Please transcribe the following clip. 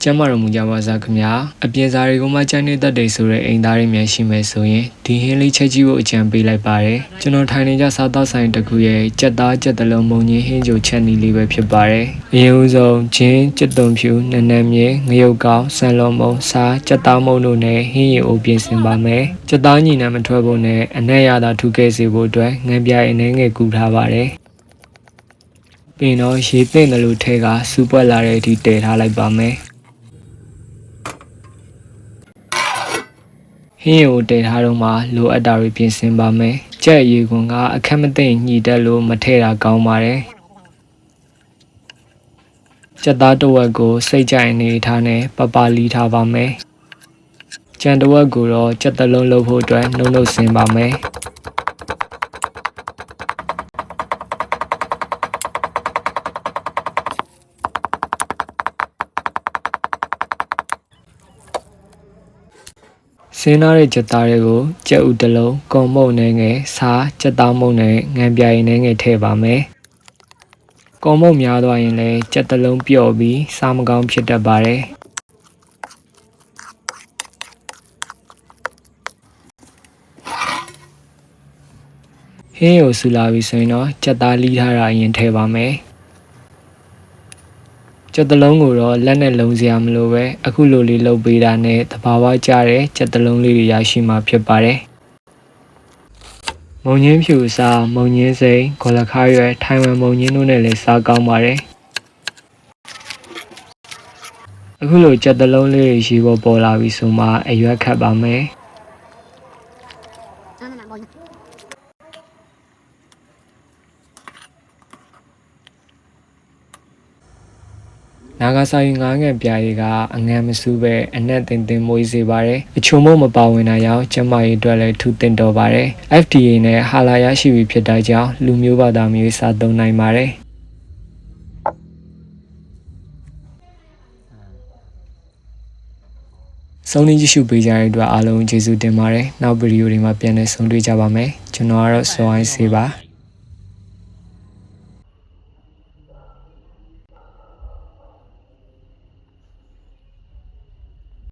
ကျမ်းမာတော်မူကြပါစားခင်ဗျာအပြင်စားတွေကမှကျန်းနေတတ်တယ်ဆိုတဲ့အိမ်သားတွေများရှိမယ်ဆိုရင်ဒီဟင်းလေးချက်ကြည့်ဖို့အကြံပေးလိုက်ပါတယ်ကျွန်တော်ထိုင်နေကြစားသောက်ဆိုင်တစ်ခုရဲ့ကြက်သားကြက်တလုံးမုံကြီးဟင်းကြိုချက်နီလေးပဲဖြစ်ပါတယ်အရင်ဦးဆုံးချင်းကြက်သွန်ဖြူနန်းနန်းမြေငရုတ်ကောင်းဆန်လုံးမုံစားကြက်သားမုံတို့နဲ့ဟင်းရည်အိုပြင်ဆင်ပါမယ်ကြက်သားညီနံမထွက်ဖို့နဲ့အနက်ရတာထူခဲ့စေဖို့အတွက်ငံပြိုင်အနေငယ်ကူထားပါတယ်ပြီးတော့ရေသင့်တယ်လို့ထဲကစူပွက်လာတဲ့အထိတည်ထားလိုက်ပါမယ်ဟင်းကိုတည်ထားတော့မှလိုအပ်တာတွေပြင်ဆင်ပါမယ်။ကြက်ရေခွန်ကအခက်မသိညှိတက်လို့မထည့်တာကောင်းပါတယ်။ကြက်သားတစ်ဝက်ကိုစိတ်ကြိုက်အနေထားနဲ့ပပလီထားပါမယ်။ကြံတစ်ဝက်ကိုတော့ကြက်သလုံးလုပ်ဖို့အတွက်နှုတ်ဆင်ပါမယ်။စင်းထားတဲ့ကြက်သားတွေကိုကြက်ဥတစ်လုံး၊ကွန်မုန့်နဲ့ငယ်စားကြက်သားမုန့်နဲ့ငံပြိုင်နဲ့ငယ်ထည့်ပါမယ်။ကွန်မုန့်များသွားရင်လည်းကြက်တစ်လုံးပျော့ပြီးစားမကောင်းဖြစ်တတ်ပါတယ်။ဟင်းကိုဆူလာပြီဆိုရင်တော့ကြက်သားလီးထားတာအရင်ထည့်ပါမယ်။ကြက်တလုံးကိုတော့လက်နဲ့လုံးစရာမလိုပဲအခုလိုလေးလုပ်ပေးတာနဲ့တဘာဝကျတဲ့ကြက်တလုံးလေးတွေရရှိမှာဖြစ်ပါတယ်။မုံညင်းဖြူစားမုံညင်းစိန်ဂေါ်လခါရွယ်ထိုင်ဝမ်မုံညင်းတို့နဲ့လည်းစားကောင်းပါတယ်။အခုလိုကြက်တလုံးလေးတွေရှိပေါ်လာပြီဆိုမှအရွက်ခတ်ပါမယ်။နာဂါဆာရီငါးငယ်ပြားရီကအငံမစူးပဲအနက်တင်တင်မွေးစေပါတယ်အချုံမမပါဝင်တာကြောင့်ကျမကြီးအတွက်လည်းထူးတင်တော်ပါတယ် FDA နဲ့ဟာလာရရှိပြီဖြစ်တာကြောင့်လူမျိုးဘာသာမျိုးစားသုံးနိုင်ပါတယ်ဆုံးနေကြည့်ရှုပေးကြတဲ့အတွက်အားလုံးကျေးဇူးတင်ပါတယ်နောက်ဗီဒီယိုတွေမှာပြန်လည်ဆုံတွေ့ကြပါမယ်ကျွန်တော်ကတော့စောအိုင်းစေပါ